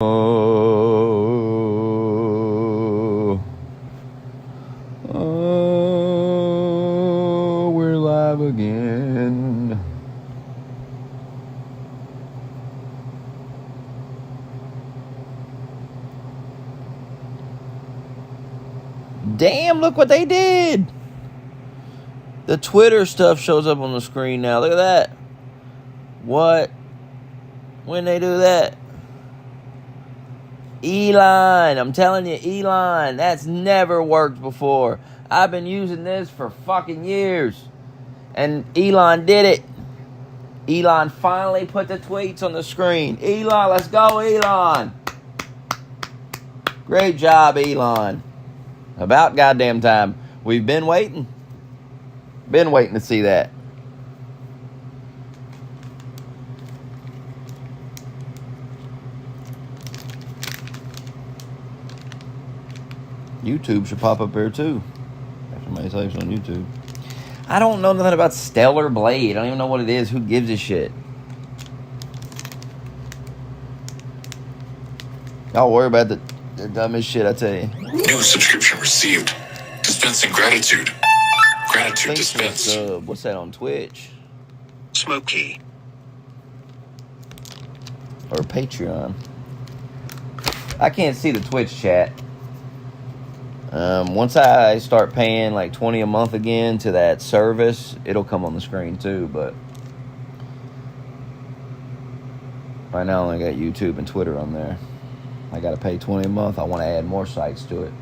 Oh, we're live again. Damn, look what they did. The Twitter stuff shows up on the screen now. Look at that. What? When they do that? Elon, I'm telling you, Elon, that's never worked before. I've been using this for fucking years. And Elon did it. Elon finally put the tweets on the screen. Elon, let's go, Elon. Great job, Elon. About goddamn time. We've been waiting. Been waiting to see that. YouTube should pop up here too. If somebody types on YouTube. I don't know nothing about Stellar Blade. I don't even know what it is. Who gives a shit? Y'all worry about the dumbest shit, I tell you. New subscription received. Dispensing gratitude. Gratitude dispensed. What's that on Twitch? Smokey. Or Patreon. I can't see the Twitch chat. Once I start paying like $20 a month again to that service, it'll come on the screen too, but right now I only got YouTube and Twitter on there. I gotta pay $20 a month. I want to add more sites to it.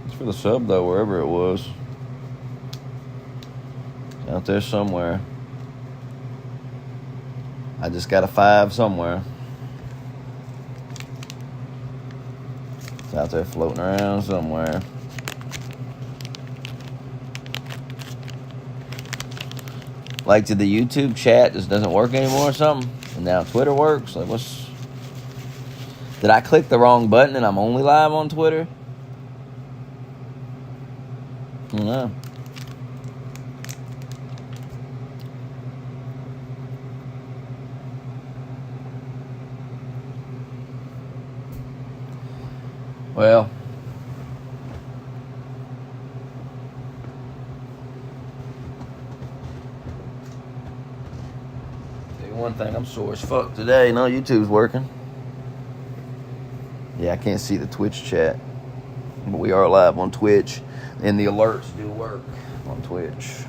It's for the sub though, wherever it was. It's out there somewhere. I just got a 5 somewhere. It's out there floating around somewhere. Like, did the YouTube chat just doesn't work anymore or something? And now Twitter works? Like, what's... Did I click the wrong button and I'm only live on Twitter? I don't know. Well, tell you one thing, I'm sore as fuck today. No, YouTube's working. Yeah, I can't see the Twitch chat, but we are live on Twitch, and the alerts do work on Twitch.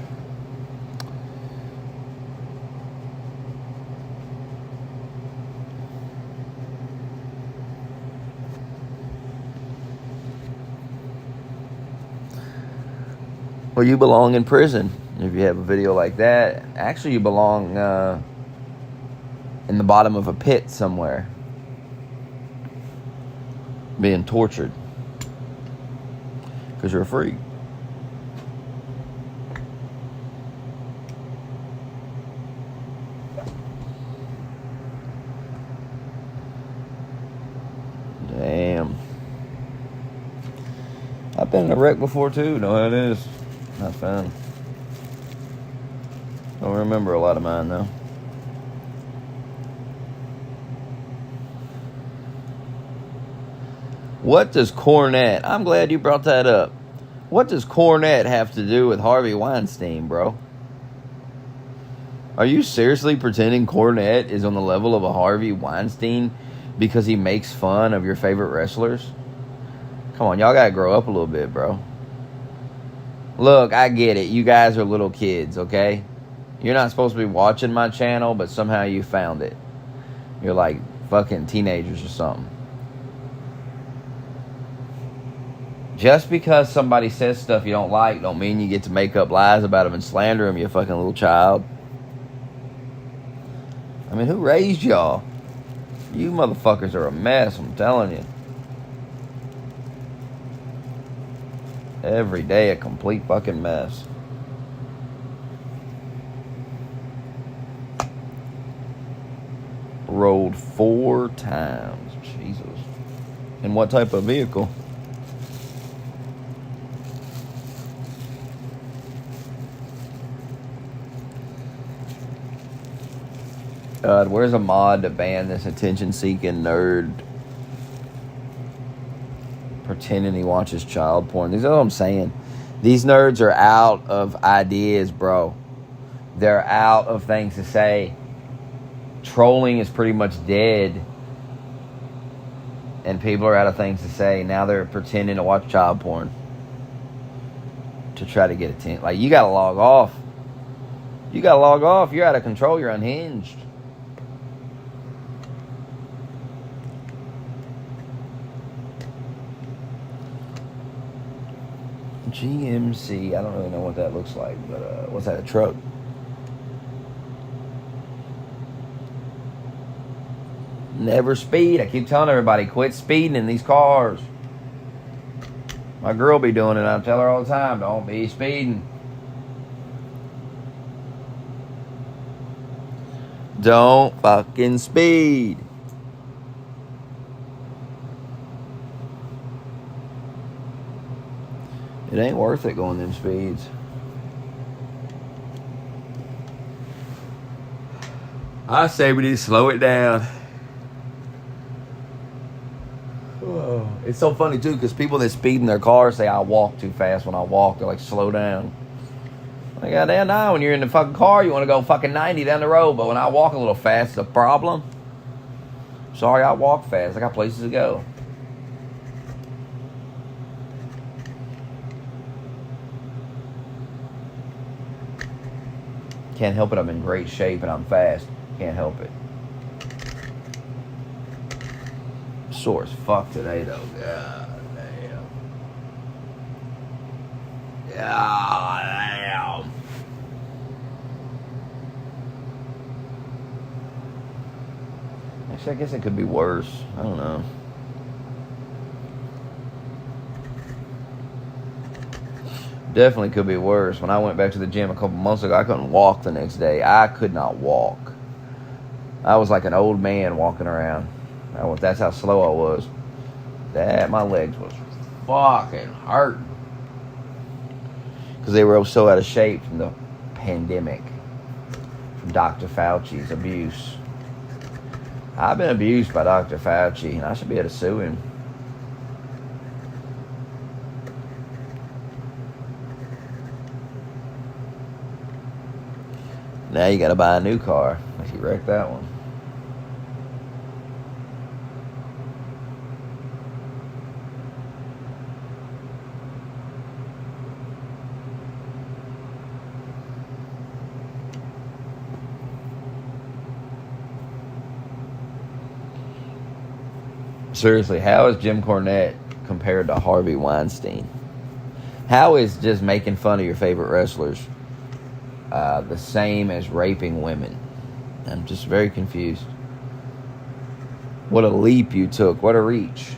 Well, you belong in prison if you have a video like that. Actually, you belong in the bottom of a pit somewhere, being tortured because you're a freak. Damn. I've been in a wreck before too. Know how it is. Not fun. Don't remember a lot of mine though. What does Cornette? I'm glad you brought that up. What does Cornette have to do with Harvey Weinstein, bro? Are you seriously pretending Cornette is on the level of a Harvey Weinstein because he makes fun of your favorite wrestlers? Come on, y'all gotta grow up a little bit, bro. Look, I get it. You guys are little kids, okay? You're not supposed to be watching my channel, but somehow you found it. You're like fucking teenagers or something. Just because somebody says stuff you don't like don't mean you get to make up lies about them and slander them, you fucking little child. I mean, who raised y'all? You motherfuckers are a mess, I'm telling you. Every day a complete fucking mess. Rolled 4 times. Jesus. In what type of vehicle? God, where's a mod to ban this attention-seeking nerd pretending he watches child porn? These are what I'm saying. These nerds are out of ideas, bro. They're out of things to say. Trolling is pretty much dead. And people are out of things to say. Now they're pretending to watch child porn to try to get attention. Like, you gotta log off. You gotta log off. You're out of control. You're unhinged. GMC. I don't really know what that looks like, but what's that, a truck? Never speed. I keep telling everybody, quit speeding in these cars. My girl be doing it. I tell her all the time, don't be speeding. Don't fucking speed. It ain't worth it going them speeds. I say we need to slow it down. Oh, it's so funny too, because people that speed in their cars say I walk too fast. When I walk, they're like, slow down. Like, goddamn, now when you're in the fucking car, you want to go fucking 90 down the road, but when I walk a little fast, it's a problem. Sorry, I walk fast. I got places to go. Can't help it. I'm in great shape and I'm fast. Can't help it. Sore as fuck today, though. God damn. God damn. Actually, I guess it could be worse. I don't know. Definitely could be worse. When I went back to the gym a couple months ago, I couldn't walk the next day. I could not walk. I was like an old man walking around. That's how slow I was. My legs was fucking hurting. Because they were so out of shape from the pandemic. From Dr. Fauci's abuse. I've been abused by Dr. Fauci, and I should be able to sue him. Now you gotta buy a new car if you wreck that one. Seriously, how is Jim Cornette compared to Harvey Weinstein? How is just making fun of your favorite wrestlers the same as raping women? I'm just very confused. What a leap you took. What a reach.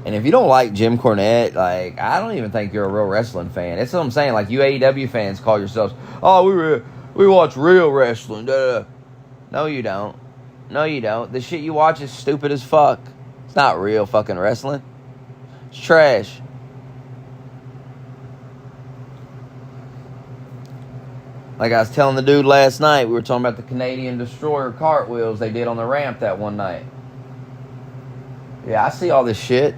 And if you don't like Jim Cornette, like, I don't even think you're a real wrestling fan. That's what I'm saying. Like, you AEW fans call yourselves, oh, we watch real wrestling. Duh. No, you don't. No, you don't. The shit you watch is stupid as fuck. It's not real fucking wrestling. It's trash. Like I was telling the dude last night, we were talking about the Canadian Destroyer cartwheels they did on the ramp that one night. Yeah, I see all this shit.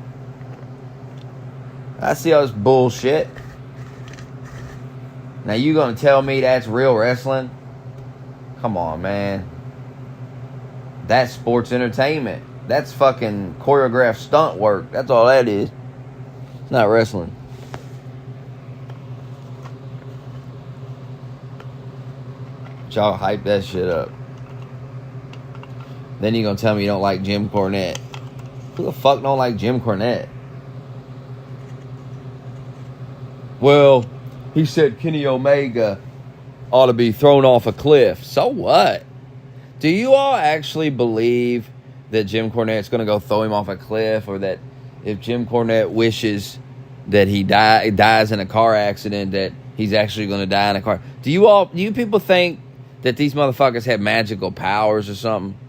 I see all this bullshit. Now you gonna tell me that's real wrestling? Come on, man. That's sports entertainment. That's fucking choreographed stunt work. That's all that is. It's not wrestling. Y'all hype that shit up. Then you gonna tell me you don't like Jim Cornette. Who the fuck don't like Jim Cornette? Well, he said Kenny Omega ought to be thrown off a cliff. So what? Do you all actually believe that Jim Cornette's going to go throw him off a cliff, or that if Jim Cornette wishes that he dies in a car accident, that he's actually going to die in a car? Do you people think that these motherfuckers have magical powers or something?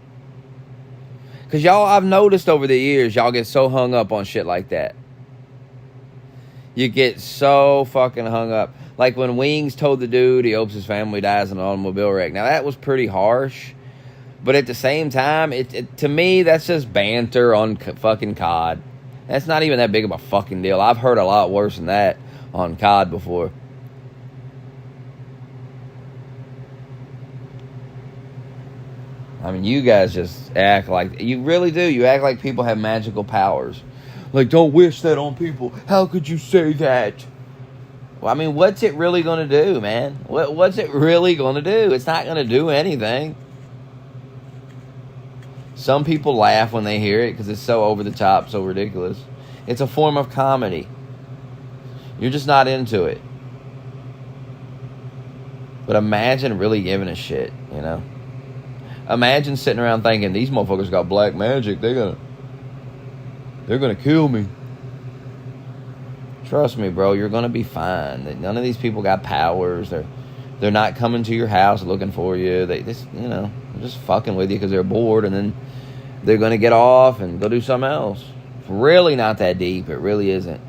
Because y'all, I've noticed over the years, y'all get so hung up on shit like that. You get so fucking hung up. Like when Wings told the dude he hopes his family dies in an automobile wreck. Now, that was pretty harsh. But at the same time, to me, that's just banter on fucking COD. That's not even that big of a fucking deal. I've heard a lot worse than that on COD before. I mean, you guys just act like... You really do. You act like people have magical powers. Like, don't wish that on people. How could you say that? Well, I mean, what's it really going to do, man? What's it really going to do? It's not going to do anything. Some people laugh when they hear it because it's so over the top, so ridiculous. It's a form of comedy. You're just not into it. But imagine really giving a shit, you know? Imagine sitting around thinking, these motherfuckers got black magic. They're gonna kill me. Trust me, bro. You're gonna be fine. None of these people got powers. They're not coming to your house looking for you. They're just fucking with you because they're bored, and then they're gonna get off and go do something else. It's really not that deep. It really isn't.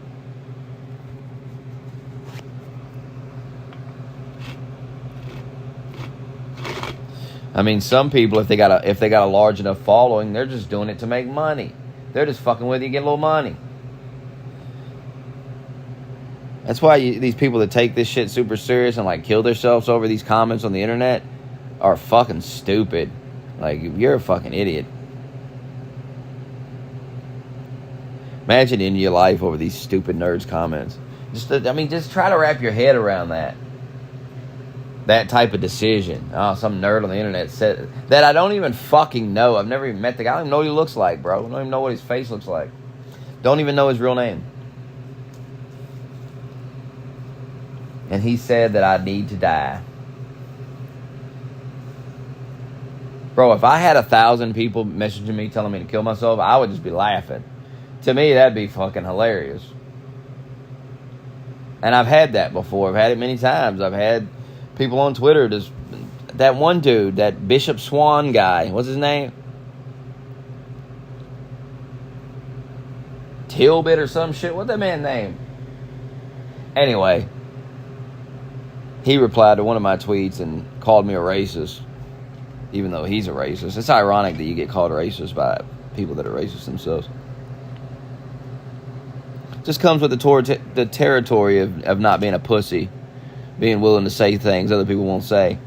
I mean, some people, if they got a large enough following, they're just doing it to make money. They're just fucking with you, get a little money. That's why these people that take this shit super serious and like kill themselves over these comments on the internet are fucking stupid. Like, you're a fucking idiot. Imagine ending your life over these stupid nerds' comments. Just try to wrap your head around that. That type of decision. Oh, some nerd on the internet said that I don't even fucking know. I've never even met the guy. I don't even know what he looks like, bro. I don't even know what his face looks like. Don't even know his real name. And he said that I need to die. Bro, if I had 1,000 people messaging me telling me to kill myself, I would just be laughing. To me, that'd be fucking hilarious. And I've had that before. I've had it many times. I've had people on Twitter, just that one dude, that Bishop Swan guy, what's his name? Tilbit or some shit. What's that man's name? Anyway, he replied to one of my tweets and called me a racist, even though he's a racist. It's ironic that you get called a racist by people that are racist themselves. Just comes with the territory of not being a pussy. Being willing to say things other people won't say.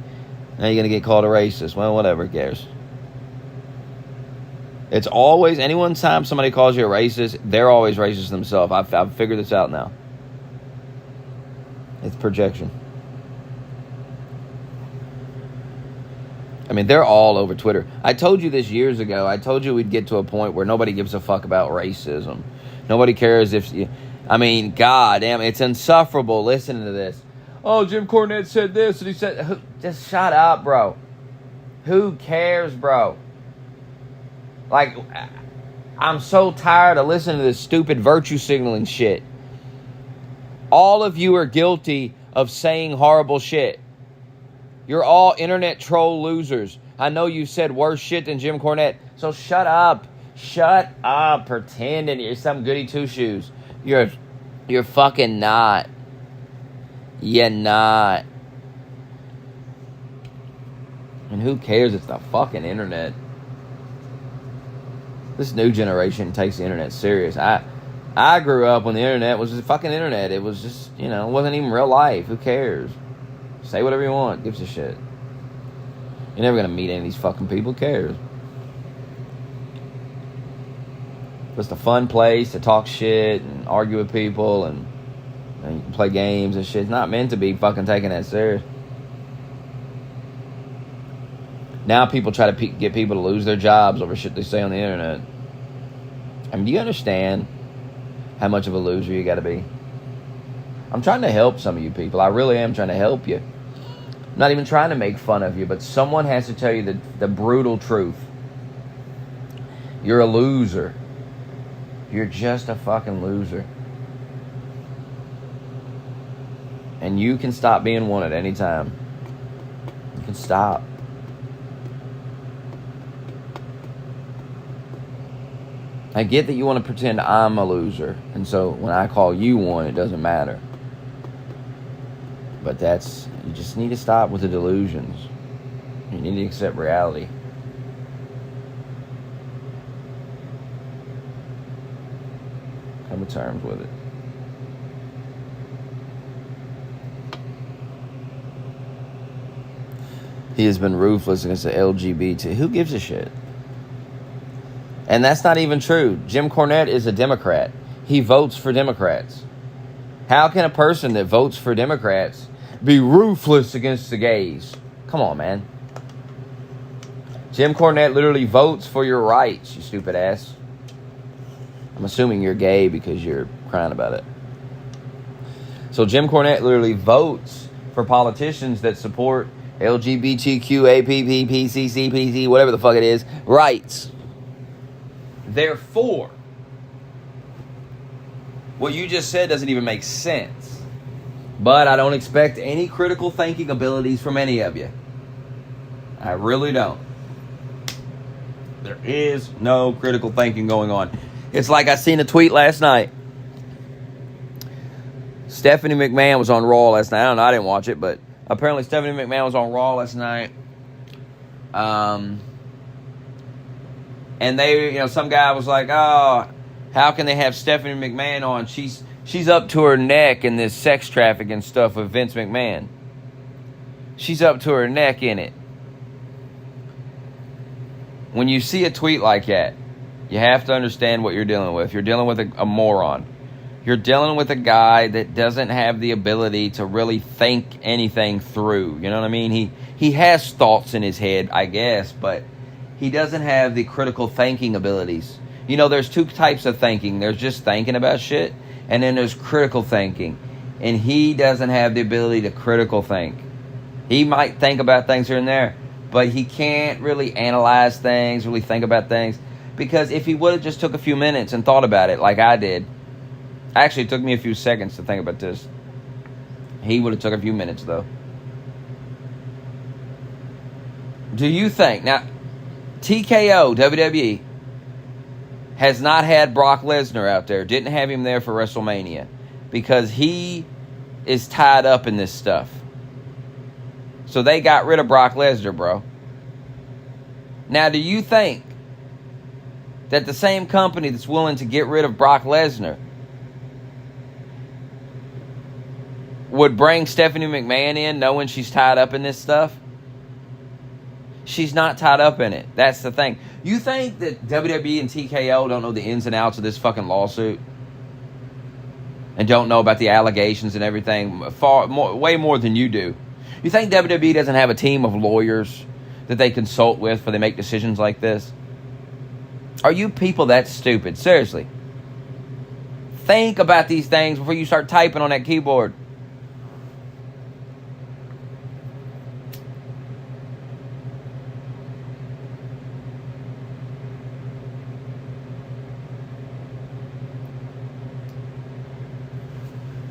Now you're going to get called a racist. Well, whatever, who cares? It's always, time somebody calls you a racist, they're always racist themselves. I've figured this out now. It's projection. I mean, they're all over Twitter. I told you this years ago. I told you we'd get to a point where nobody gives a fuck about racism. Nobody cares if you... I mean, god damn, it's insufferable listening to this. Oh, Jim Cornette said this, and he said... Just shut up, bro. Who cares, bro? Like, I'm so tired of listening to this stupid virtue signaling shit. All of you are guilty of saying horrible shit. You're all internet troll losers. I know you said worse shit than Jim Cornette, so shut up. Shut up pretending you're some goody two-shoes. You're fucking not. You're not. And who cares? It's the fucking internet. This new generation takes the internet serious. I grew up when the internet was just fucking internet. It was just, it wasn't even real life. Who cares? Say whatever you want. Gives a shit. You're never going to meet any of these fucking people. Who cares? Just a fun place to talk shit and argue with people and you can play games and shit. It's not meant to be fucking taken that serious. Now people try to get people to lose their jobs over shit they say on the internet. I mean, do you understand how much of a loser you got to be? I'm trying to help some of you people. I really am trying to help you. I'm not even trying to make fun of you, but someone has to tell you the brutal truth. You're a loser. You're just a fucking loser. And you can stop being one at any time. You can stop. I get that you want to pretend I'm a loser. And so when I call you one, it doesn't matter. But you just need to stop with the delusions. You need to accept reality. Come to terms with it. He has been ruthless against the LGBT. Who gives a shit? And that's not even true. Jim Cornette is a Democrat. He votes for Democrats. How can a person that votes for Democrats be ruthless against the gays? Come on, man. Jim Cornette literally votes for your rights, you stupid ass. I'm assuming you're gay because you're crying about it. So Jim Cornette literally votes for politicians that support LGBTQ, APP, PCC, PC, whatever the fuck it is, rights. Therefore, what you just said doesn't even make sense. But I don't expect any critical thinking abilities from any of you. I really don't. There is no critical thinking going on. It's like I seen a tweet last night. Stephanie McMahon was on Raw last night. I don't know, I didn't watch it, but apparently Stephanie McMahon was on Raw last night. And they, some guy was like, oh, how can they have Stephanie McMahon on? She's up to her neck in this sex trafficking stuff with Vince McMahon. She's up to her neck in it. When you see a tweet like that, you have to understand what you're dealing with. You're dealing with a moron. You're dealing with a guy that doesn't have the ability to really think anything through. You know what I mean? He has thoughts in his head, I guess, but he doesn't have the critical thinking abilities. There's two types of thinking. There's just thinking about shit, and then there's critical thinking. And he doesn't have the ability to critical think. He might think about things here and there, but he can't really analyze things, really think about things. Because if he would have just took a few minutes and thought about it like I did, actually it took me a few seconds to think about this. He would have took a few minutes though. Do you think, now, TKO, WWE, has not had Brock Lesnar out there, didn't have him there for WrestleMania, because he is tied up in this stuff. So they got rid of Brock Lesnar, bro. Now, do you think that the same company that's willing to get rid of Brock Lesnar would bring Stephanie McMahon in knowing she's tied up in this stuff? She's not tied up in it. That's the thing. You think that WWE and TKO don't know the ins and outs of this fucking lawsuit? And don't know about the allegations and everything way more than you do? You think WWE doesn't have a team of lawyers that they consult with before they make decisions like this? Are you people that stupid? Seriously. Think about these things before you start typing on that keyboard.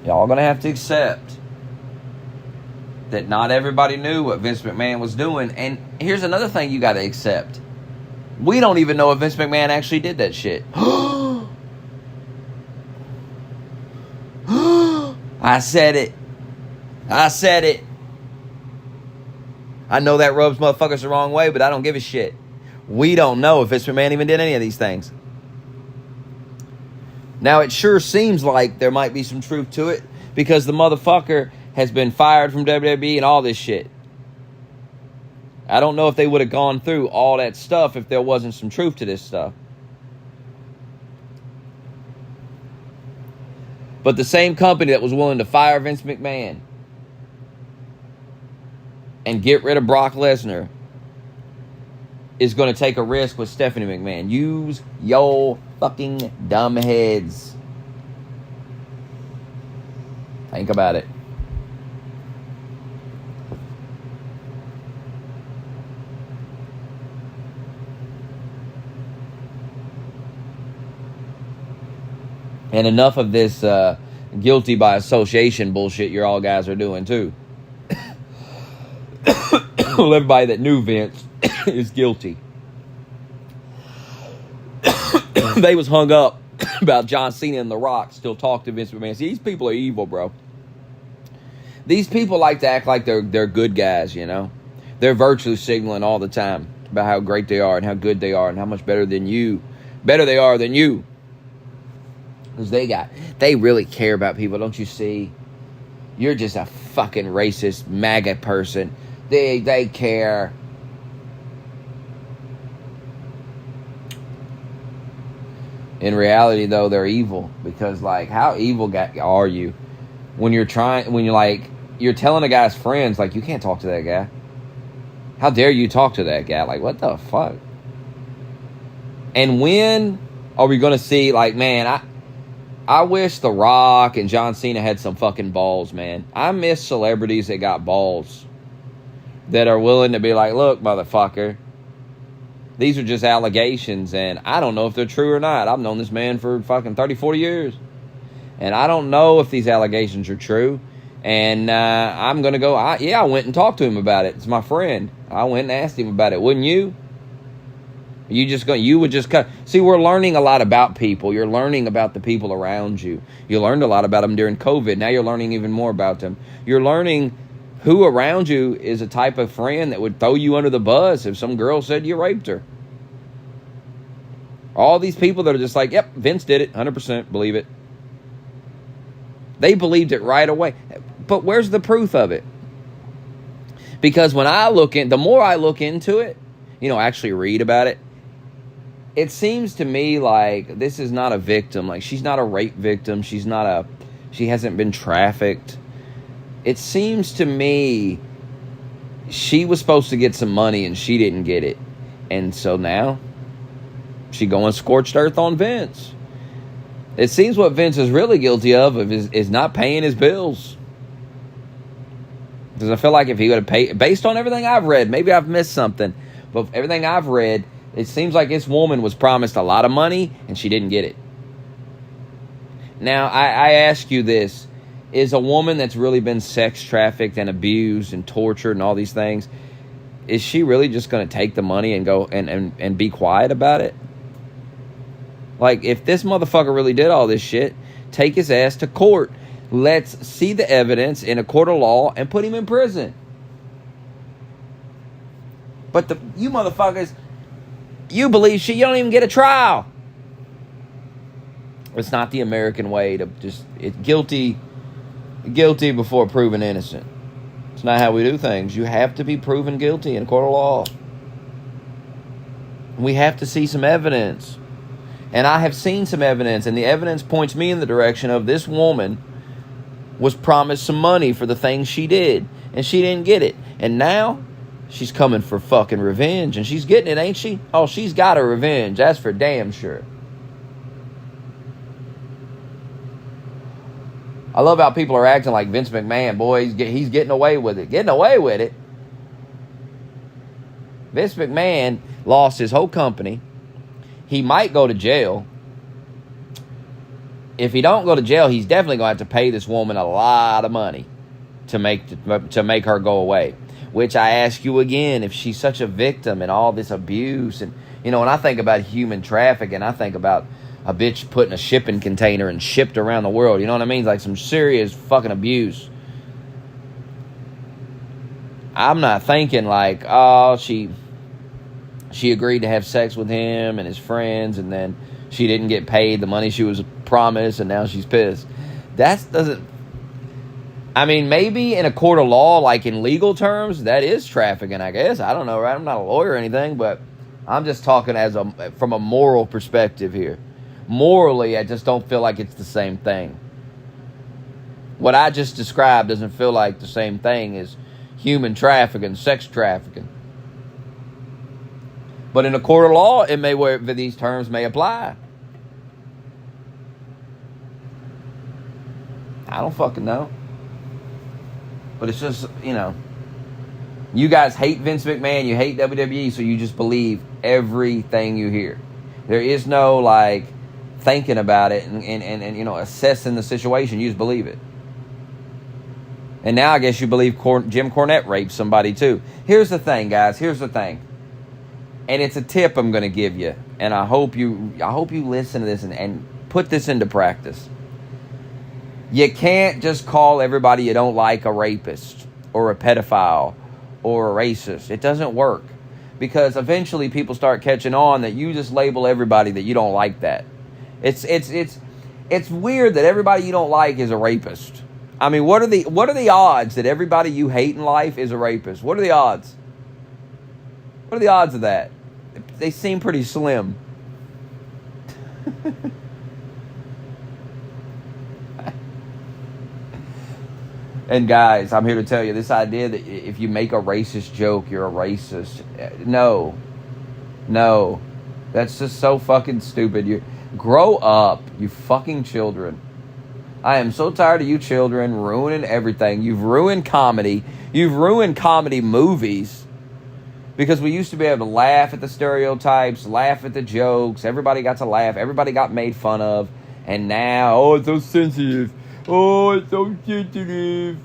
Y'all gonna have to accept that not everybody knew what Vince McMahon was doing. And here's another thing you gotta accept. We don't even know if Vince McMahon actually did that shit. I said it. I know that rubs motherfuckers the wrong way, but I don't give a shit. We don't know if Vince McMahon even did any of these things. Now, it sure seems like there might be some truth to it, because the motherfucker has been fired from WWE and all this shit. I don't know if they would have gone through all that stuff if there wasn't some truth to this stuff. But the same company that was willing to fire Vince McMahon and get rid of Brock Lesnar is going to take a risk with Stephanie McMahon. Use your fucking dumb heads. Think about it. And enough of this guilty by association bullshit you all guys are doing too. Everybody that knew Vince is guilty. They was hung up about John Cena and The Rock still talk to Vince McMahon. See, these people are evil, bro. These people like to act like they're good guys, you know? They're virtue signaling all the time about how great they are and how good they are and how much better they are than you. Because they really care about people, don't you see? You're just a fucking racist MAGA person. They care. In reality, though, they're evil. Because, like, how evil are you when you're telling a guy's friends, like, you can't talk to that guy. How dare you talk to that guy? Like, what the fuck? And when are we going to see, like, man, I wish The Rock and John Cena had some fucking balls, man. I miss celebrities that got balls. That are willing to be like, look, motherfucker, these are just allegations, and I don't know if they're true or not. I've known this man for fucking 30, 40 years. And I don't know if these allegations are true. And I'm going to go, I went and talked to him about it. It's my friend. I went and asked him about it. Wouldn't you? You would just cut. See, we're learning a lot about people. You're learning about the people around you. You learned a lot about them during COVID. Now you're learning even more about them. You're learning who around you is a type of friend that would throw you under the bus if some girl said you raped her. All these people that are just like, yep, Vince did it, 100%, believe it. They believed it right away. But where's the proof of it? Because the more I look into it, actually read about it, it seems to me like this is not a victim. Like, she's not a rape victim. She hasn't been trafficked. It seems to me she was supposed to get some money and she didn't get it. And so now she going scorched earth on Vince. It seems what Vince is really guilty of is not paying his bills. Because I feel like if he would have paid, based on everything I've read, maybe I've missed something, but everything I've read, it seems like this woman was promised a lot of money and she didn't get it. Now, I ask you this. Is a woman that's really been sex trafficked and abused and tortured and all these things, is she really just going to take the money and go and be quiet about it? Like, if this motherfucker really did all this shit, take his ass to court. Let's see the evidence in a court of law and put him in prison. But you motherfuckers, you believe you don't even get a trial. It's not the American way to just guilty before proven innocent. It's not how we do things. You have to be proven guilty in a court of law. We have to see some evidence. And I have seen some evidence, and the evidence points me in the direction of this woman was promised some money for the things she did, and she didn't get it. And now she's coming for fucking revenge, and she's getting it, ain't she? Oh, she's got her revenge. That's for damn sure. I love how people are acting like Vince McMahon. Boy, he's getting away with it. Getting away with it? Vince McMahon lost his whole company. He might go to jail. If he don't go to jail, he's definitely going to have to pay this woman a lot of money to make her go away. Which I ask you again, if she's such a victim and all this abuse, and when I think about human trafficking, I think about a bitch put in a shipping container and shipped around the world. You know what I mean? Like some serious fucking abuse. I'm not thinking like, oh, she agreed to have sex with him and his friends, and then she didn't get paid the money she was promised, and now she's pissed. Maybe in a court of law, like in legal terms, that is trafficking, I guess. I don't know, right? I'm not a lawyer or anything, but I'm just talking from a moral perspective here. Morally, I just don't feel like it's the same thing. What I just described doesn't feel like the same thing as human trafficking, sex trafficking. But in a court of law, these terms may apply. I don't fucking know. But it's just, you guys hate Vince McMahon, you hate WWE, so you just believe everything you hear. There is no, thinking about it and assessing the situation. You just believe it. And now I guess you believe Jim Cornette raped somebody too. Here's the thing, guys. Here's the thing. And it's a tip I'm going to give you. And I hope you listen to this and put this into practice. You can't just call everybody you don't like a rapist or a pedophile or a racist. It doesn't work. Because eventually people start catching on that you just label everybody that you don't like that. It's weird that everybody you don't like is a rapist. I mean, what are the odds that everybody you hate in life is a rapist? What are the odds? What are the odds of that? They seem pretty slim. And guys, I'm here to tell you, this idea that if you make a racist joke, you're a racist. No. That's just so fucking stupid. You grow up, you fucking children. I am so tired of you children ruining everything. You've ruined comedy. You've ruined comedy movies. Because we used to be able to laugh at the stereotypes, laugh at the jokes. Everybody got to laugh. Everybody got made fun of. And now, oh, it's so sensitive. Oh, it's so sensitive.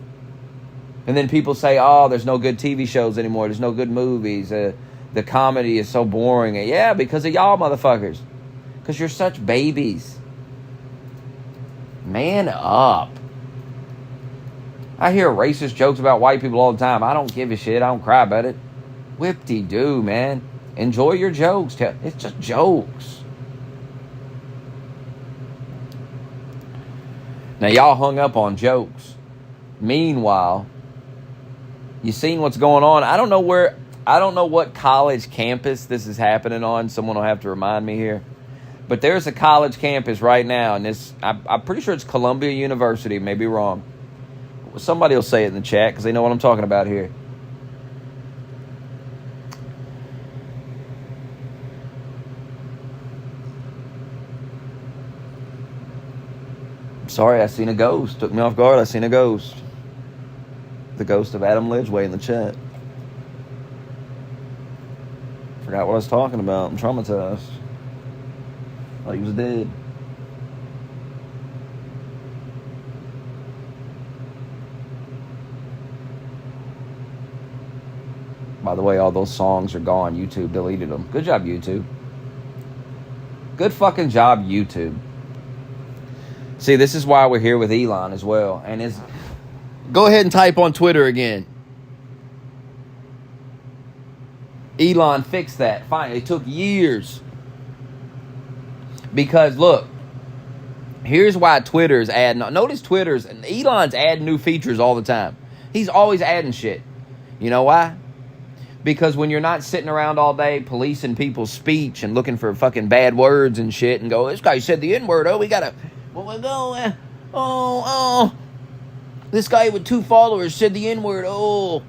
And then people say, oh, there's no good TV shows anymore. There's no good movies. The comedy is so boring. Yeah, because of y'all motherfuckers. Because you're such babies. Man up. I hear racist jokes about white people all the time. I don't give a shit. I don't cry about it. Whip-de-doo, man. Enjoy your jokes. It's just jokes. Now, y'all hung up on jokes. Meanwhile, you seen what's going on. I don't know what college campus this is happening on. Someone will have to remind me here. But there's a college campus right now, and I'm pretty sure it's Columbia University. May be wrong. Somebody will say it in the chat because they know what I'm talking about here. Sorry, I seen a ghost. Took me off guard. I seen a ghost. The ghost of Adam Lidgeway in the chat. Forgot what I was talking about. I'm traumatized. Like he was dead. By the way, all those songs are gone. YouTube deleted them. Good job, YouTube. Good fucking job, YouTube. See, this is why we're here with Elon as well. And go ahead and type on Twitter again. Elon fixed that. Fine. It took years. Because, look, here's why Twitter's adding. Notice Elon's adding new features all the time. He's always adding shit. You know why? Because when you're not sitting around all day policing people's speech and looking for fucking bad words and shit and go, this guy said the N-word. Oh, we gotta... this guy with 2 followers said the N-word. Oh.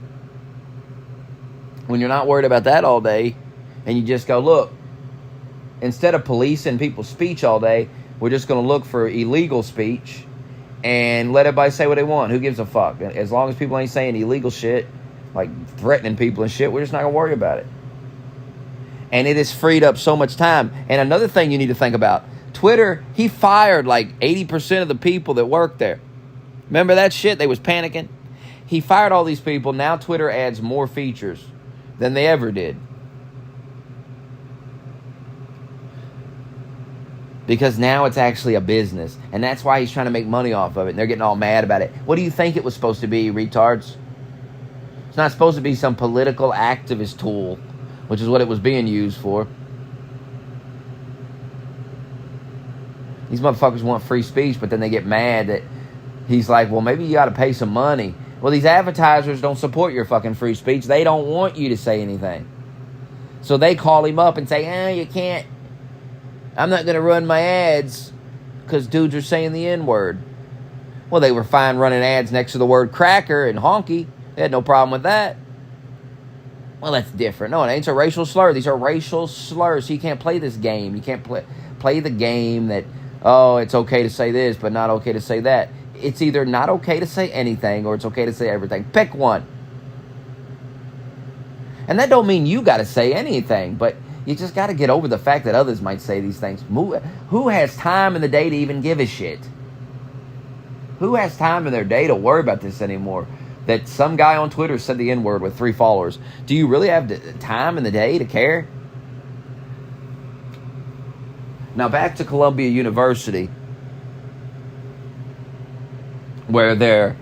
When you're not worried about that all day and you just go, look, instead of policing people's speech all day, we're just going to look for illegal speech and let everybody say what they want. Who gives a fuck? As long as people ain't saying illegal shit, like threatening people and shit, we're just not going to worry about it. And it has freed up so much time. And another thing you need to think about, Twitter, he fired like 80% of the people that worked there. Remember that shit? They was panicking. He fired all these people. Now Twitter adds more features than they ever did. Because now it's actually a business. And that's why he's trying to make money off of it. And they're getting all mad about it. What do you think it was supposed to be, retards? It's not supposed to be some political activist tool, which is what it was being used for. These motherfuckers want free speech, but then they get mad that he's like, well, maybe you got to pay some money. Well, these advertisers don't support your fucking free speech. They don't want you to say anything. So they call him up and say, you can't. I'm not going to run my ads because dudes are saying the N-word. Well, they were fine running ads next to the word cracker and honky. They had no problem with that. Well, that's different. No, it ain't a racial slur. These are racial slurs. So you can't play this game. You can't play the game that, oh, it's okay to say this, but not okay to say that. It's either not okay to say anything or it's okay to say everything. Pick one. And that don't mean you got to say anything, but you just got to get over the fact that others might say these things. Who has time in the day to even give a shit? Who has time in their day to worry about this anymore? That some guy on Twitter said the N-word with 3 followers. Do you really have time in the day to care? Now back to Columbia University. where they're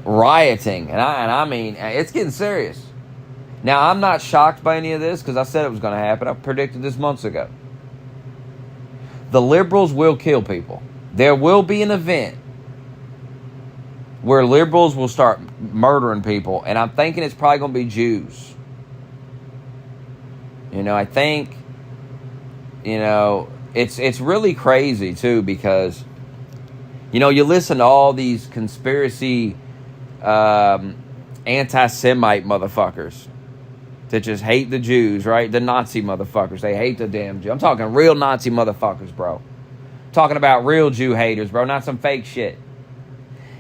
rioting, and I mean, it's getting serious. Now, I'm not shocked by any of this because I said it was going to happen. I predicted this months ago. The liberals will kill people. There will be an event where liberals will start murdering people, and I'm thinking it's probably going to be Jews. You know, I think, you know, it's really crazy too, because, you know, you listen to all these conspiracy anti-Semite motherfuckers that just hate the Jews, right? The Nazi motherfuckers. They hate the damn Jew. I'm talking real Nazi motherfuckers, bro. I'm talking about real Jew haters, bro, not some fake shit.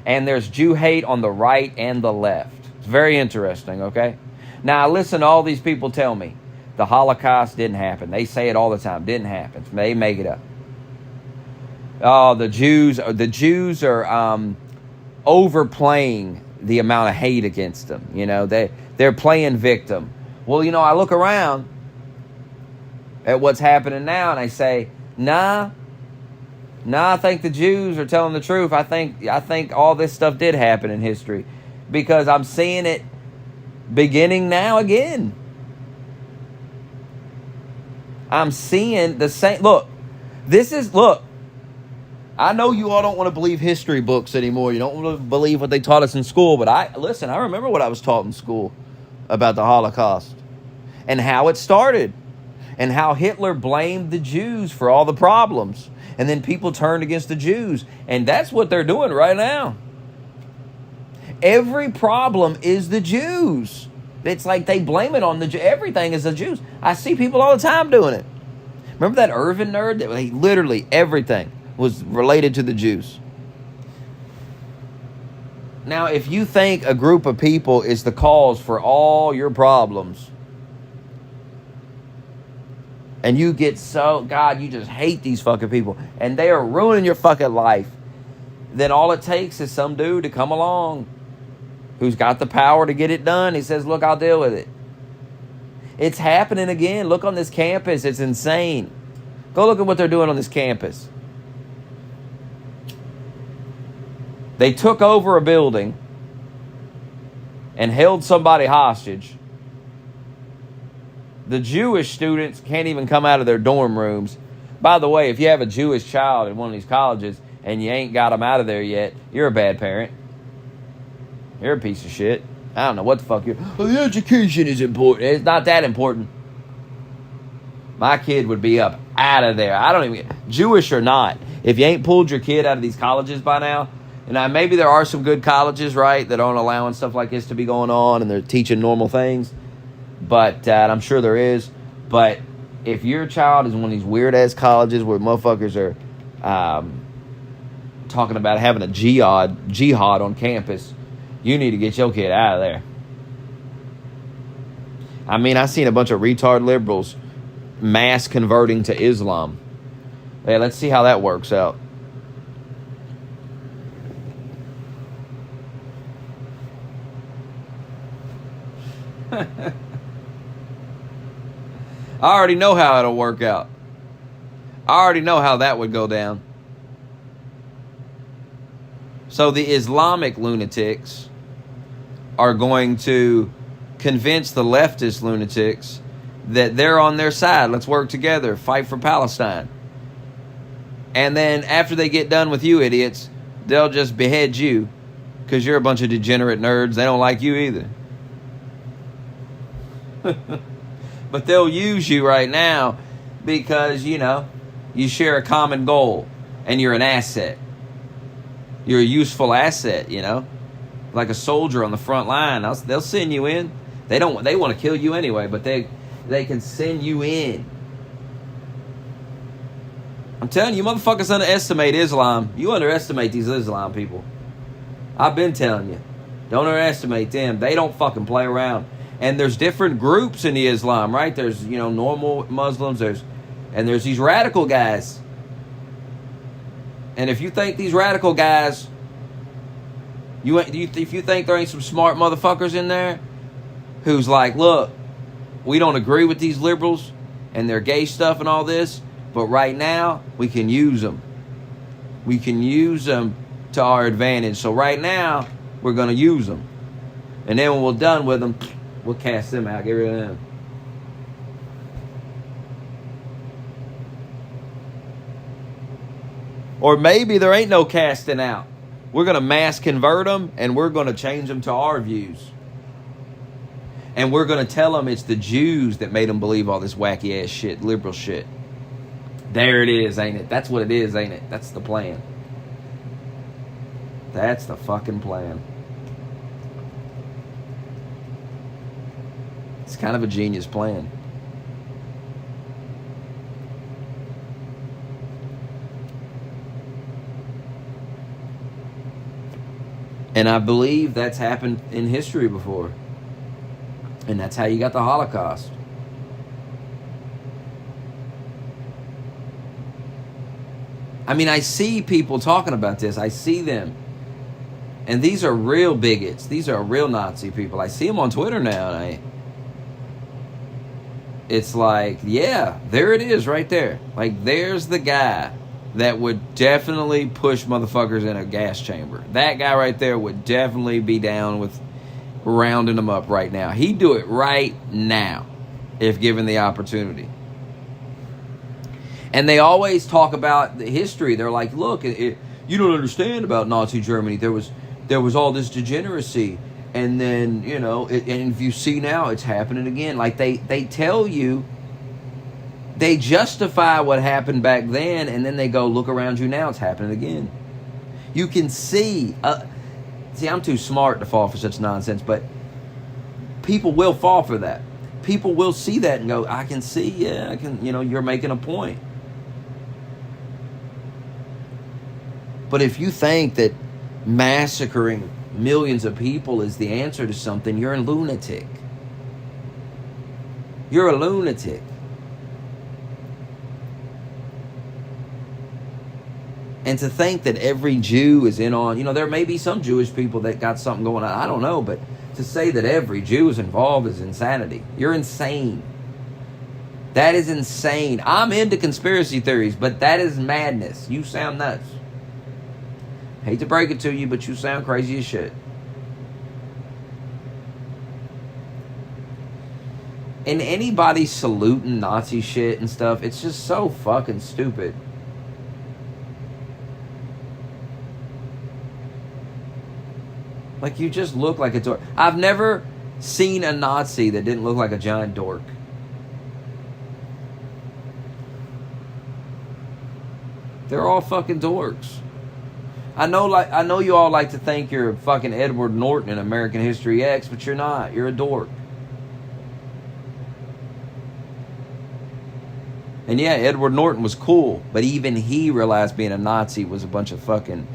And there's Jew hate on the right and the left. It's very interesting, okay? Now, I listen to all these people tell me the Holocaust didn't happen. They say it all the time. Didn't happen. They make it up. Oh, the Jews are overplaying the amount of hate against them. You know, they're playing victim. Well, you know, I look around at what's happening now, and I say, nah, I think the Jews are telling the truth. I think all this stuff did happen in history, because I'm seeing it beginning now again. I'm seeing the same. Look, I know you all don't want to believe history books anymore. You don't want to believe what they taught us in school. But I remember what I was taught in school about the Holocaust and how it started and how Hitler blamed the Jews for all the problems. And then people turned against the Jews. And that's what they're doing right now. Every problem is the Jews. It's like they blame it on the Jews. Everything is the Jews. I see people all the time doing it. Remember that Irvin nerd? That literally everything was related to the Jews. Now, if you think a group of people is the cause for all your problems, and you get you just hate these fucking people, and they are ruining your fucking life, then all it takes is some dude to come along who's got the power to get it done. He says, look, I'll deal with it. It's happening again. Look on this campus. It's insane. Go look at what they're doing on this campus. They took over a building and held somebody hostage. The Jewish students can't even come out of their dorm rooms. By the way, if you have a Jewish child in one of these colleges and you ain't got them out of there yet, you're a bad parent. You're a piece of shit. I don't know what the fuck you're... Well, the education is important. It's not that important. My kid would be up out of there. I don't even... Jewish or not, if you ain't pulled your kid out of these colleges by now, and maybe there are some good colleges, right, that aren't allowing stuff like this to be going on and they're teaching normal things, but I'm sure there is. But if your child is in one of these weird-ass colleges where motherfuckers are talking about having a jihad on campus, you need to get your kid out of there. I mean, I seen a bunch of retard liberals mass converting to Islam. Hey, let's see how that works out. I already know how it'll work out. I already know how that would go down. So the Islamic lunatics are going to convince the leftist lunatics that they're on their side. Let's work together, fight for Palestine. And then after they get done with you idiots, they'll just behead you because you're a bunch of degenerate nerds. They don't like you either. But they'll use you right now because, you know, you share a common goal and you're an asset. You're a useful asset, you know, like a soldier on the front line. They'll send you in. They want to kill you anyway, but they can send you in. I'm telling you, motherfuckers underestimate Islam. You underestimate these Islam people. I've been telling you. Don't underestimate them. They don't fucking play around. And there's different groups in the Islam, right? There's, you know, normal Muslims. There's these radical guys. And if you think these radical guys, if you think there ain't some smart motherfuckers in there who's like, look, we don't agree with these liberals and their gay stuff and all this, but right now we can use them. We can use them to our advantage. So right now, we're going to use them. And then when we're done with them, we'll cast them out. Get rid of them. Or maybe there ain't no casting out. We're going to mass convert them, and we're going to change them to our views. And we're going to tell them it's the Jews that made them believe all this wacky ass shit, liberal shit. There it is, ain't it? That's what it is, ain't it? That's the plan. That's the fucking plan. It's kind of a genius plan. And I believe that's happened in history before. And that's how you got the Holocaust. I mean, I see people talking about this. I see them. And these are real bigots. These are real Nazi people. I see them on Twitter now. And it's like, yeah, there it is right there. Like, there's the guy that would definitely push motherfuckers in a gas chamber. That guy right there would definitely be down with rounding them up right now. He'd do it right now if given the opportunity. And they always talk about the history. They're like, look, you don't understand about Nazi Germany. There was all this degeneracy. And then, you know, and if you see now, it's happening again. Like they tell you, they justify what happened back then, and then they go, look around you now, it's happening again. You can see, I'm too smart to fall for such nonsense, but people will fall for that. People will see that and go, I can see, yeah, I can, you know, you're making a point. But if you think that massacring millions of people is the answer to something, you're a lunatic. You're a lunatic. And to think that every Jew is in on, you know, there may be some Jewish people that got something going on. I don't know, but to say that every Jew is involved is insanity. You're insane. That is insane. I'm into conspiracy theories, but that is madness. You sound nuts. Hate to break it to you, but you sound crazy as shit. And anybody saluting Nazi shit and stuff, it's just so fucking stupid. Like, you just look like a dork. I've never seen a Nazi that didn't look like a giant dork. They're all fucking dorks. I know you all like to think you're fucking Edward Norton in American History X, but you're not. You're a dork. And yeah, Edward Norton was cool, but even he realized being a Nazi was a bunch of fucking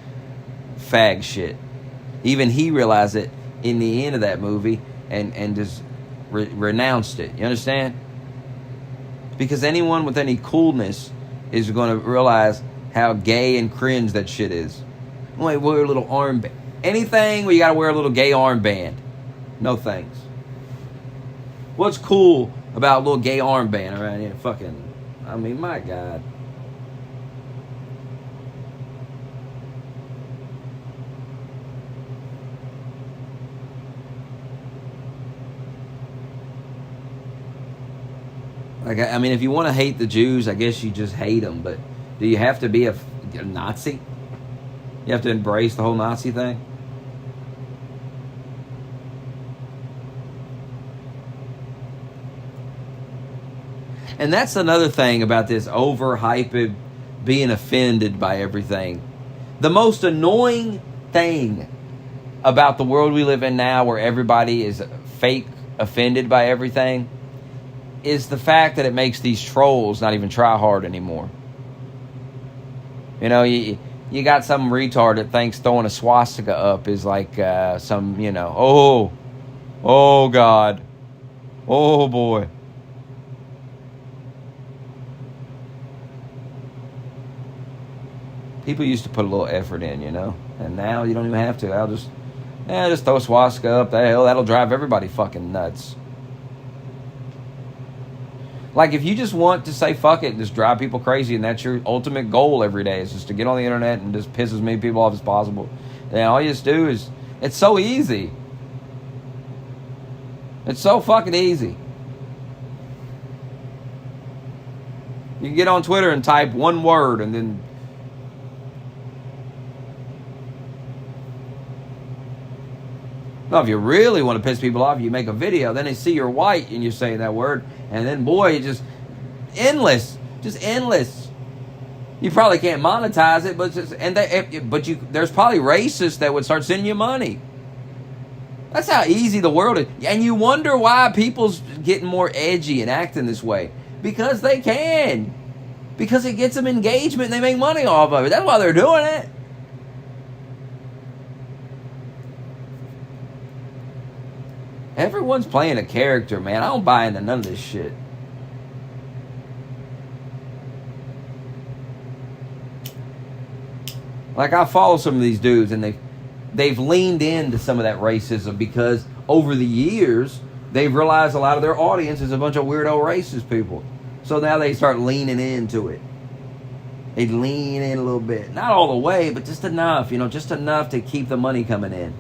fag shit. Even he realized it in the end of that movie and just renounced it. You understand? Because anyone with any coolness is going to realize how gay and cringe that shit is. Wait, wear a little armband. Anything where you got to wear a little gay armband. No thanks. What's cool about a little gay armband around here? Fucking, I mean, my God. Like, I mean, if you want to hate the Jews, I guess you just hate them. But do you have to be a Nazi? You have to embrace the whole Nazi thing? And that's another thing about this overhyped being offended by everything. The most annoying thing about the world we live in now, where everybody is fake offended by everything, is the fact that it makes these trolls not even try hard anymore. You know, you got some retard that thinks throwing a swastika up is like some, you know, oh God, oh boy. People used to put a little effort in, you know, and now you don't even have to. I'll just throw a swastika up. The hell, that'll drive everybody fucking nuts. Like, if you just want to say fuck it and just drive people crazy, and that's your ultimate goal every day, is just to get on the internet and just piss as many people off as possible, then all you just do is, it's so easy. It's so fucking easy. You can get on Twitter and type one word and then... No, if you really want to piss people off, you make a video. Then they see you're white and you're saying that word. And then, boy, it's just endless. Just endless. You probably can't monetize it, but there's probably racists that would start sending you money. That's how easy the world is. And you wonder why people's getting more edgy and acting this way. Because they can. Because it gets them engagement and they make money off of it. That's why they're doing it. Everyone's playing a character, man. I don't buy into none of this shit. Like, I follow some of these dudes, and they've leaned into some of that racism because over the years, they've realized a lot of their audience is a bunch of weirdo racist people. So now they start leaning into it. They lean in a little bit. Not all the way, but just enough, just enough to keep the money coming in.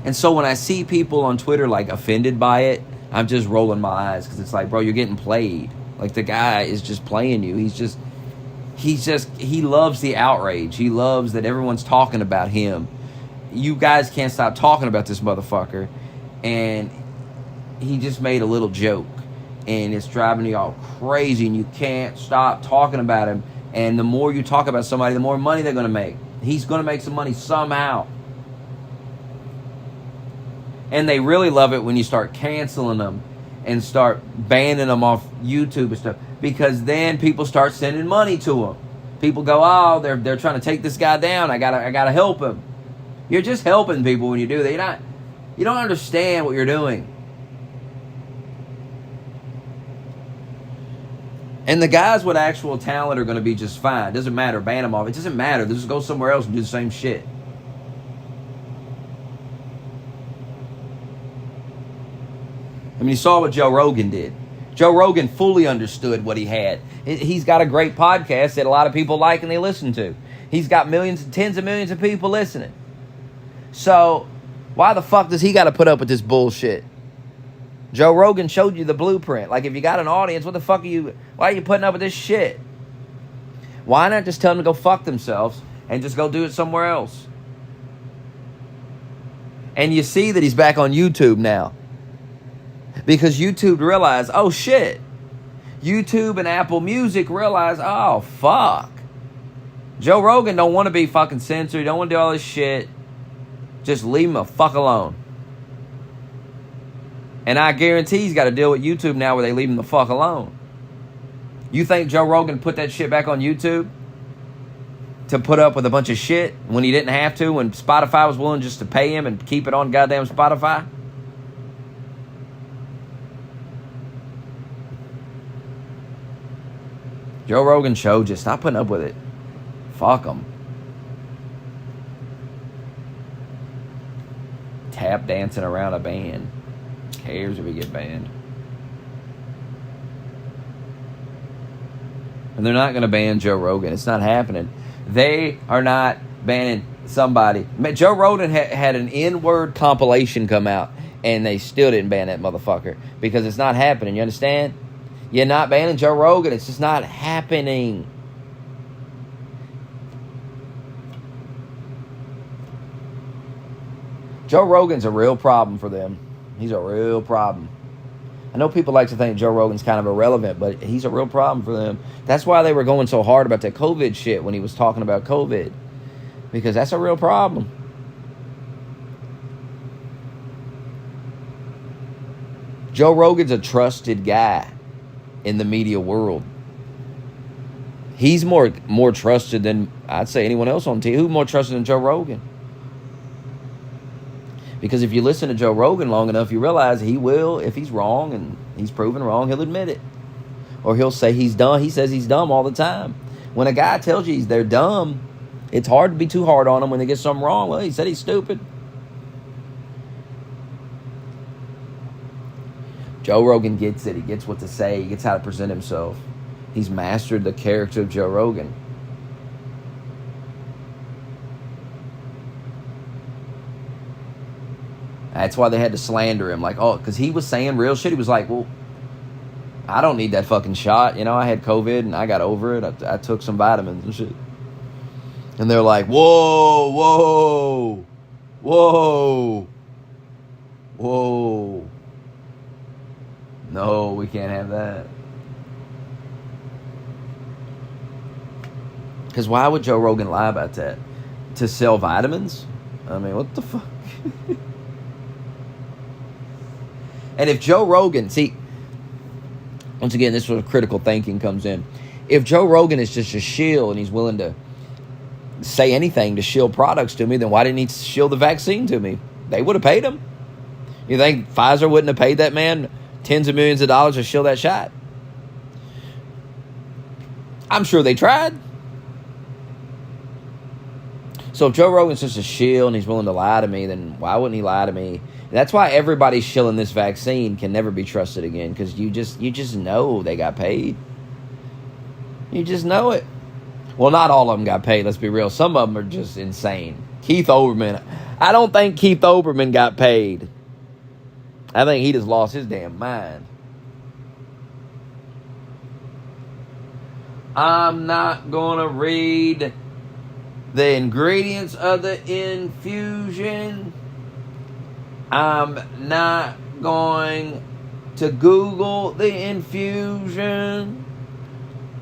And so when I see people on Twitter, like, offended by it, I'm just rolling my eyes, because it's like, bro, you're getting played. Like, the guy is just playing you. He loves the outrage. He loves that everyone's talking about him. You guys can't stop talking about this motherfucker. And he just made a little joke. And it's driving you all crazy, and you can't stop talking about him. And the more you talk about somebody, the more money they're going to make. He's going to make some money somehow. And they really love it when you start canceling them and start banning them off YouTube and stuff, because then people start sending money to them. People go, oh, they're trying to take this guy down. I gotta help him. You're just helping people when you do that. You don't understand what you're doing. And the guys with actual talent are going to be just fine. It doesn't matter. Ban them off. It doesn't matter. They just go somewhere else and do the same shit. I mean, you saw what Joe Rogan did. Joe Rogan fully understood what he had. He's got a great podcast that a lot of people like and they listen to. He's got millions and tens of millions of people listening. So, why the fuck does he got to put up with this bullshit? Joe Rogan showed you the blueprint. Like, if you got an audience, why are you putting up with this shit? Why not just tell them to go fuck themselves and just go do it somewhere else? And you see that he's back on YouTube now. Because YouTube realized, oh shit. YouTube and Apple Music realized, oh fuck. Joe Rogan don't want to be fucking censored. He don't want to do all this shit. Just leave him the fuck alone. And I guarantee he's got to deal with YouTube now where they leave him the fuck alone. You think Joe Rogan put that shit back on YouTube to put up with a bunch of shit when he didn't have to, when Spotify was willing just to pay him and keep it on goddamn Spotify? Joe Rogan showed you, stop putting up with it. Fuck them. Tap dancing around a band. Who cares if we get banned? And they're not going to ban Joe Rogan. It's not happening. They are not banning somebody. Joe Rogan had an N-word compilation come out, and they still didn't ban that motherfucker because it's not happening. You understand? You're not banning Joe Rogan. It's just not happening. Joe Rogan's a real problem for them. He's a real problem. I know people like to think Joe Rogan's kind of irrelevant, but he's a real problem for them. That's why they were going so hard about that COVID shit when he was talking about COVID. Because that's a real problem. Joe Rogan's a trusted guy in the media world. He's more trusted than, I'd say, anyone else on TV. Who's more trusted than Joe Rogan? Because if you listen to Joe Rogan long enough, you realize he will, if he's wrong and he's proven wrong, he'll admit it. Or he'll say he's dumb. He says he's dumb all the time. When a guy tells you they're dumb, it's hard to be too hard on them when they get something wrong. Well, he said he's stupid. Joe Rogan gets it. He gets what to say. He gets how to present himself. He's mastered the character of Joe Rogan. That's why they had to slander him. Like, oh, because he was saying real shit. He was like, well, I don't need that fucking shot. You know, I had COVID and I got over it. I took some vitamins and shit. And they're like, whoa, whoa, whoa, whoa. No, we can't have that. Because why would Joe Rogan lie about that? To sell vitamins? I mean, what the fuck? And if Joe Rogan, see, once again, this is where critical thinking comes in. If Joe Rogan is just a shill and he's willing to say anything to shill products to me, then why didn't he shill the vaccine to me? They would have paid him. You think Pfizer wouldn't have paid that man tens of millions of dollars to shill that shot? I'm sure they tried. So if Joe Rogan's just a shill and he's willing to lie to me, then why wouldn't he lie to me? That's why everybody shilling this vaccine can never be trusted again, because you just know they got paid. You just know it. Well, not all of them got paid, let's be real. Some of them are just insane. Keith Olbermann. I don't think Keith Olbermann got paid. I think he just lost his damn mind. I'm not going to read the ingredients of the infusion. I'm not going to Google the infusion.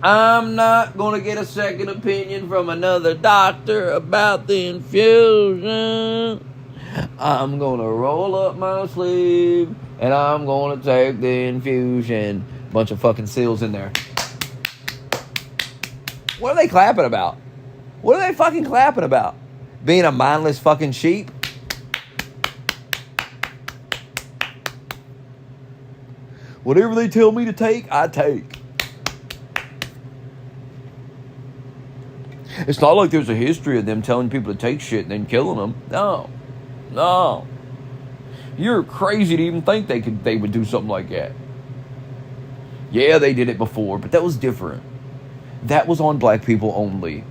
I'm not going to get a second opinion from another doctor about the infusion. I'm going to roll up my sleeve and I'm going to take the infusion. Bunch of fucking seals in there. What are they clapping about? What are they fucking clapping about? Being a mindless fucking sheep? Whatever they tell me to take, I take. It's not like there's a history of them telling people to take shit and then killing them. No. You're crazy to even think they would do something like that. Yeah, they did it before, but that was different. That was on black people only.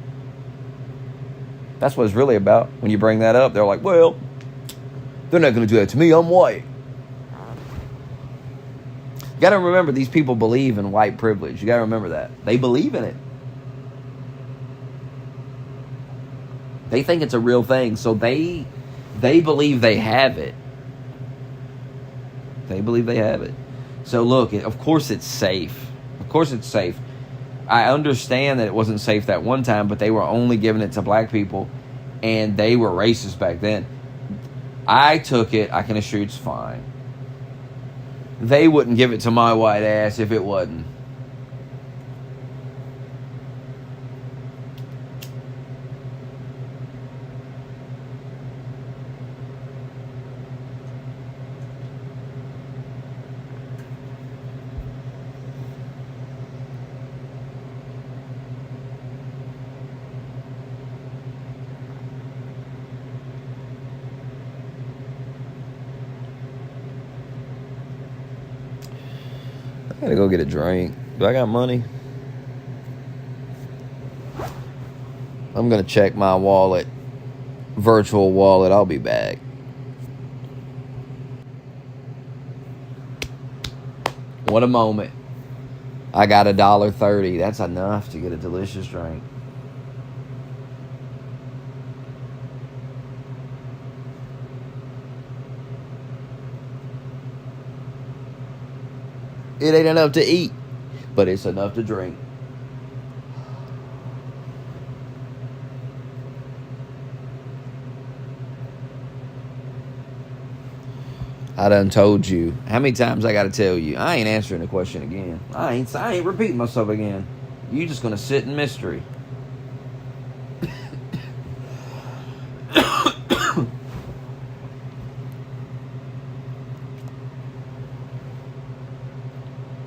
That's what it's really about. When you bring that up, they're like, well, they're not going to do that to me. I'm white. You got to remember, these people believe in white privilege. You got to remember that. They believe in it. They think it's a real thing, so they believe they have it. They believe they have it. So look, of course it's safe. Of course it's safe. I understand that it wasn't safe that one time, but they were only giving it to black people, and they were racist back then. I took it. I can assure you it's fine. They wouldn't give it to my white ass if it wasn't. I gotta go get a drink. Do I got money? I'm gonna check my wallet. Virtual wallet. I'll be back. What a moment. I got $1.30. That's enough to get a delicious drink. It ain't enough to eat, but it's enough to drink. I done told you. How many times I gotta tell you? I ain't answering the question again. I ain't repeating myself again. You just gonna sit in mystery.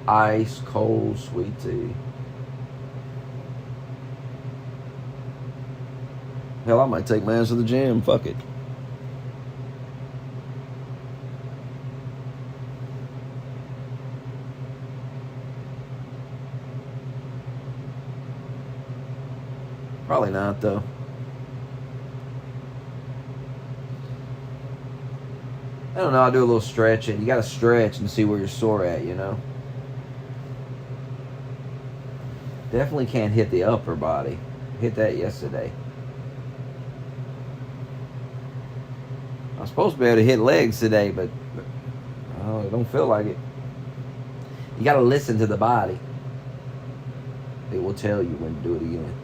Ice cold sweet tea. Hell, I might take my ass to the gym. Fuck it. Probably not, though. I don't know. I'll do a little stretching. You got to stretch and see where you're sore at, you know? Definitely can't hit the upper body. Hit that yesterday. I was supposed to be able to hit legs today, but I don't feel like it. You got to listen to the body. It will tell you when to do it again.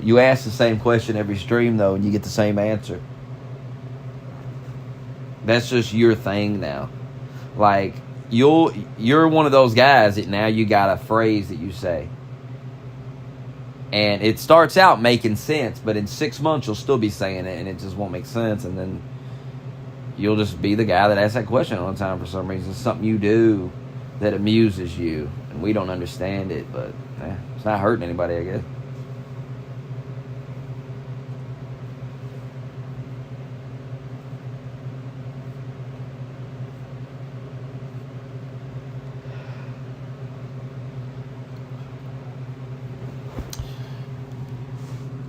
You ask the same question every stream, though, and you get the same answer. That's just your thing now. Like, you're one of those guys that now you got a phrase that you say. And it starts out making sense, but in 6 months you'll still be saying it, and it just won't make sense. And then you'll just be the guy that asks that question all the time for some reason. It's something you do that amuses you, and we don't understand it, but it's not hurting anybody, I guess.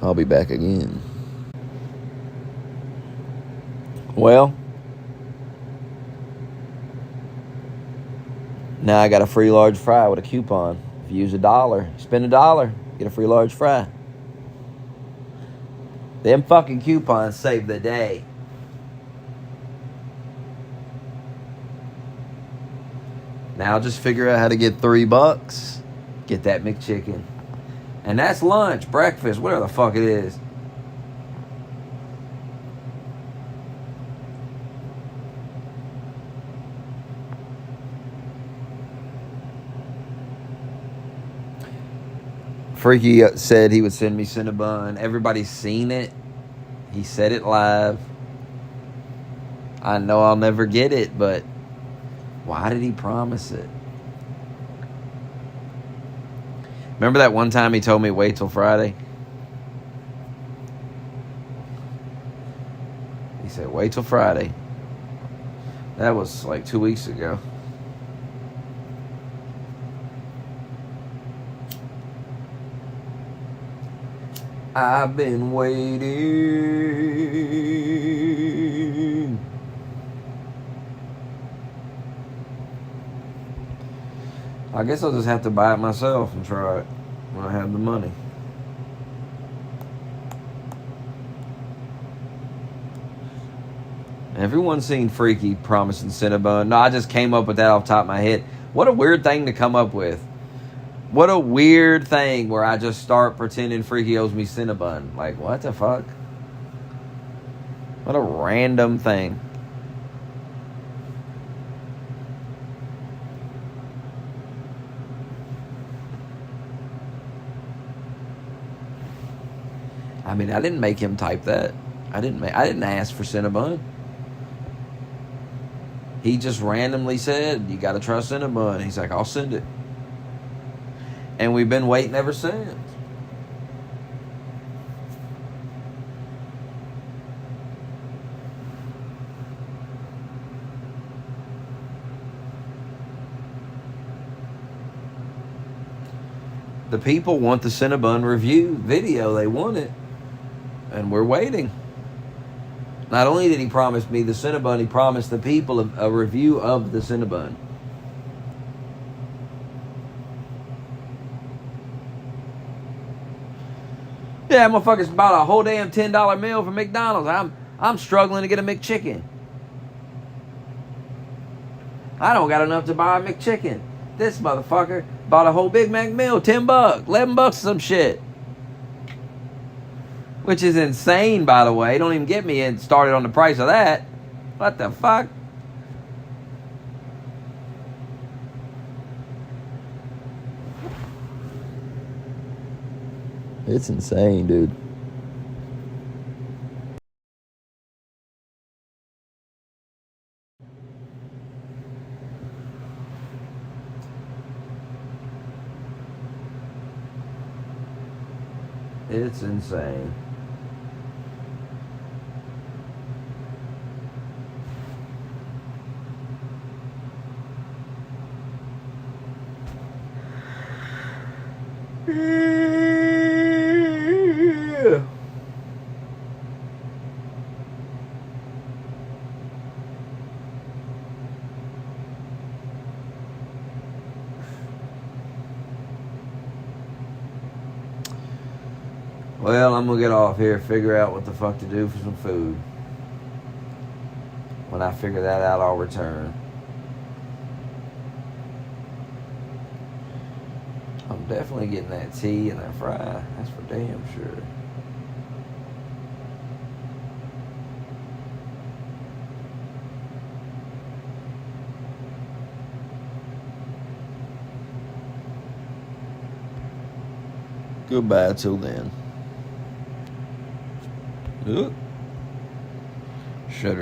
I'll be back again. Well, now I got a free large fry with a coupon. If you use $1, spend $1, get a free large fry. Them fucking coupons save the day. Now just figure out how to get $3. Get that McChicken. And that's lunch, breakfast, whatever the fuck it is. Freaky said he would send me Cinnabon. Everybody's seen it. He said it live. I know I'll never get it, but why did he promise it? Remember that one time he told me wait till Friday? He said wait till Friday. That was like 2 weeks ago. I've been waiting. I guess I'll just have to buy it myself and try it when I have the money. Everyone's seen Freaky promising Cinnabon. No, I just came up with that off the top of my head. What a weird thing to come up with. What a weird thing where I just start pretending Freaky owes me Cinnabon. Like, what the fuck? What a random thing. I mean, I didn't make him type that. I didn't ask for Cinnabon. He just randomly said, you got to try Cinnabon. He's like, I'll send it. And we've been waiting ever since. The people want the Cinnabon review video. They want it. And we're waiting. Not only did he promise me the Cinnabon, he promised the people a review of the Cinnabon. Yeah, motherfuckers bought a whole damn $10 meal from McDonald's. I'm struggling to get a McChicken. I don't got enough to buy a McChicken. This motherfucker bought a whole Big Mac meal, $10, $11 some shit. Which is insane, by the way. Don't even get me started on the price of that. What the fuck? It's insane, dude. It's insane. Yeah. Well, I'm gonna get off here, figure out what the fuck to do for some food. When I figure that out, I'll return. I'm definitely getting that tea and that fry. That's for damn sure. Goodbye till then. Look.